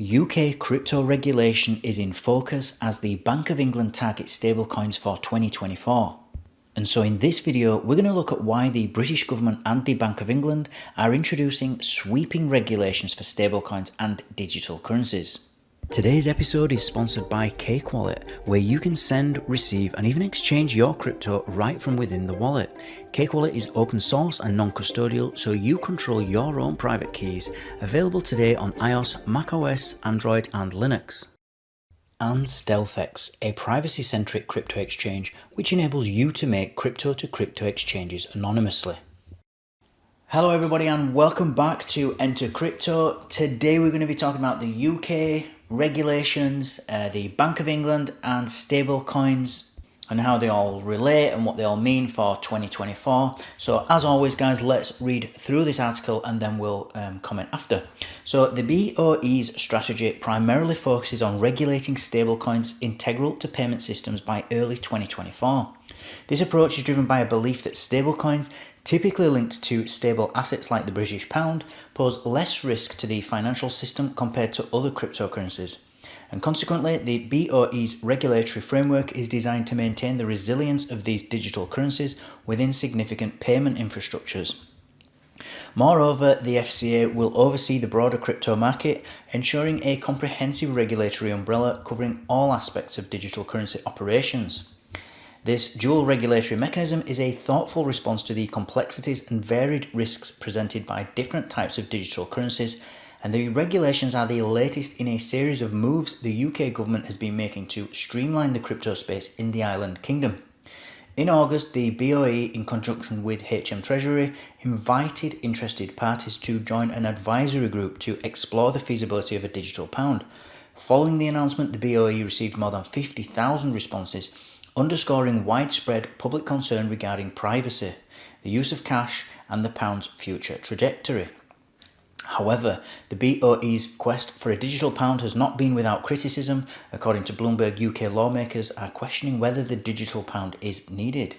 UK crypto regulation is in focus as the Bank of England targets stablecoins for 2024. And so in this video, we're going to look at why the British government and the Bank of England are introducing sweeping regulations for stablecoins and digital currencies. Today's episode is sponsored by Cake Wallet, where you can send, receive, and even exchange your crypto right from within the wallet. Cake Wallet is open source and non-custodial, so you control your own private keys, available today on iOS, macOS, Android, and Linux. And StealthEX, a privacy-centric crypto exchange which enables you to make crypto-to-crypto exchanges anonymously. Hello everybody and welcome back to Enter Crypto. Today we're going to be talking about the UK regulations, the Bank of England and stablecoins and how they all relate and what they all mean for 2024. So as always guys, let's read through this article and then we'll comment after. So the BOE's strategy primarily focuses on regulating stablecoins integral to payment systems by early 2024. This approach is driven by a belief that stablecoins, typically linked to stable assets like the British pound, pose less risk to the financial system compared to other cryptocurrencies. And consequently, the BOE's regulatory framework is designed to maintain the resilience of these digital currencies within significant payment infrastructures. Moreover, the FCA will oversee the broader crypto market, ensuring a comprehensive regulatory umbrella covering all aspects of digital currency operations. This dual regulatory mechanism is a thoughtful response to the complexities and varied risks presented by different types of digital currencies, and the regulations are the latest in a series of moves the UK government has been making to streamline the crypto space in the island kingdom. In August, the BOE, in conjunction with HM Treasury, invited interested parties to join an advisory group to explore the feasibility of a digital pound. Following the announcement, the BOE received more than 50,000 responses, underscoring widespread public concern regarding privacy, the use of cash, and the pound's future trajectory. However, the BOE's quest for a digital pound has not been without criticism. According to Bloomberg, UK lawmakers are questioning whether the digital pound is needed.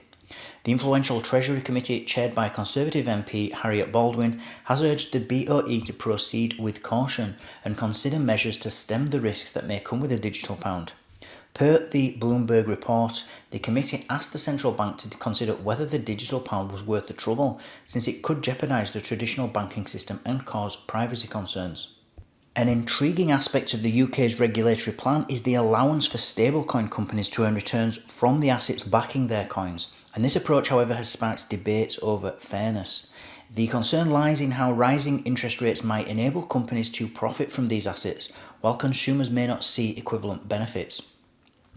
The influential Treasury Committee, chaired by Conservative MP Harriet Baldwin, has urged the BOE to proceed with caution and consider measures to stem the risks that may come with a digital pound. Per the Bloomberg report, the committee asked the central bank to consider whether the digital pound was worth the trouble, since it could jeopardise the traditional banking system and cause privacy concerns. An intriguing aspect of the UK's regulatory plan is the allowance for stablecoin companies to earn returns from the assets backing their coins, and this approach, however, has sparked debates over fairness. The concern lies in how rising interest rates might enable companies to profit from these assets, while consumers may not see equivalent benefits.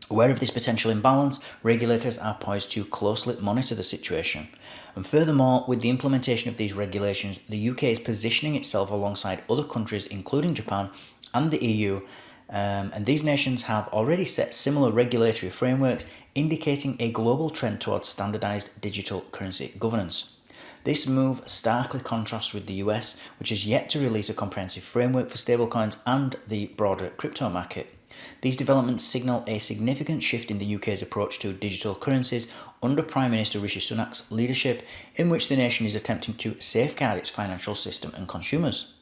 Aware of this potential imbalance, regulators are poised to closely monitor the situation. And furthermore, with the implementation of these regulations, the UK is positioning itself alongside other countries, including Japan and the EU, and these nations have already set similar regulatory frameworks, indicating a global trend towards standardised digital currency governance. This move starkly contrasts with the US, which has yet to release a comprehensive framework for stablecoins and the broader crypto market. These developments signal a significant shift in the UK's approach to digital currencies under Prime Minister Rishi Sunak's leadership, in which the nation is attempting to safeguard its financial system and consumers.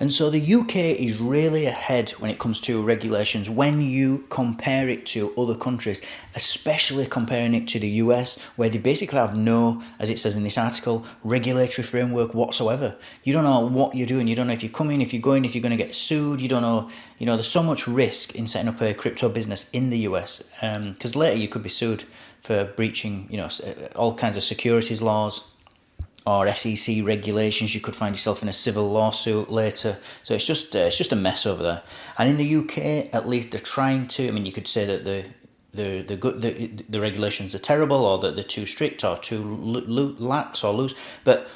And so the UK is really ahead when it comes to regulations when you compare it to other countries, especially comparing it to the US, where they basically have no, as it says in this article, regulatory framework whatsoever. You don't know what you're doing. You don't know if you come in, if you go in, if you're going to get sued. You don't know, there's so much risk in setting up a crypto business in the US, because later you could be sued for breaching, all kinds of securities laws or SEC regulations. You could find yourself in a civil lawsuit later. So it's just a mess over there. And in the UK, at least, they're trying to. You could say that the regulations are terrible, or that they're too strict, or too lax or loose. But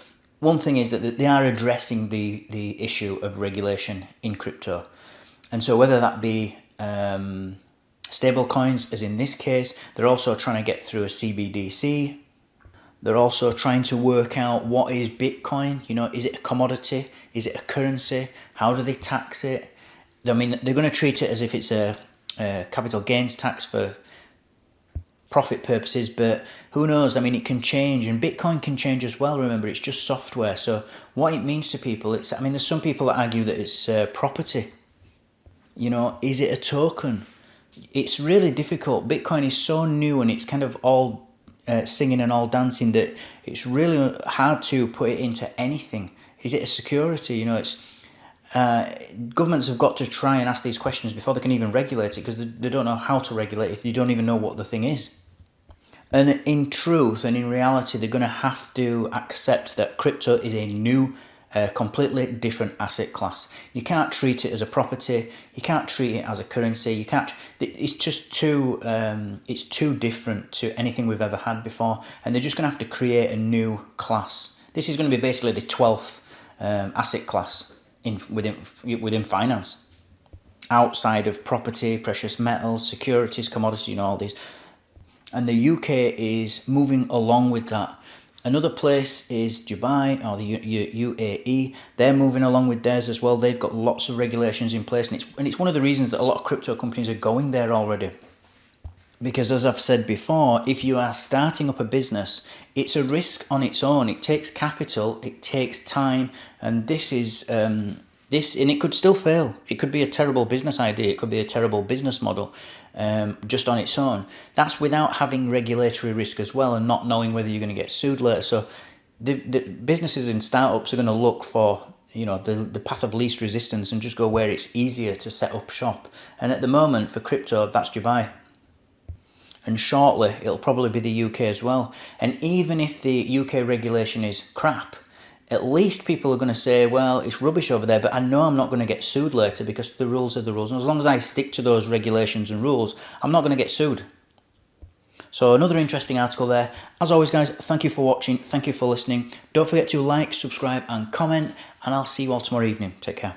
one thing is that they are addressing the issue of regulation in crypto. And so whether that be stable coins, as in this case, they're also trying to get through a CBDC. They're also trying to work out what is Bitcoin. Is it a commodity? Is it a currency? How do they tax it? They're going to treat it as if it's a capital gains tax for profit purposes, but who knows? It can change, and Bitcoin can change as well. Remember, it's just software. So what it means to people, there's some people that argue that it's property. You know, is it a token? It's really difficult. Bitcoin is so new and it's kind of all singing and all dancing that it's really hard to put it into anything. Is it a security? You know, it's governments have got to try and ask these questions before they can even regulate it, because they don't know how to regulate it if you don't even know what the thing is. And in truth and in reality, they're going to have to accept that crypto is a new, completely different asset class. You can't treat it as a property. You can't treat it as a currency. You can't. It's just too. It's too different to anything we've ever had before, and they're just going to have to create a new class. This is going to be basically the 12th asset class within finance, outside of property, precious metals, securities, commodities. You know, all these. And the UK is moving along with that. Another place is Dubai, or the UAE. They're moving along with theirs as well. They've got lots of regulations in place, and it's one of the reasons that a lot of crypto companies are going there already. Because as I've said before, if you are starting up a business, it's a risk on its own. It takes capital, it takes time, and this is and it could still fail. It could be a terrible business idea. It could be a terrible business model, just on its own. That's without having regulatory risk as well, and not knowing whether you're going to get sued later. So the businesses and startups are going to look for, you know, the path of least resistance and just go where it's easier to set up shop. And at the moment for crypto, that's Dubai. And shortly it'll probably be the UK as well. And even if the UK regulation is crap, at least people are going to say, well, it's rubbish over there, but I know I'm not going to get sued later because the rules are the rules. And as long as I stick to those regulations and rules, I'm not going to get sued. So another interesting article there. As always, guys, thank you for watching. Thank you for listening. Don't forget to like, subscribe and comment, and I'll see you all tomorrow evening. Take care.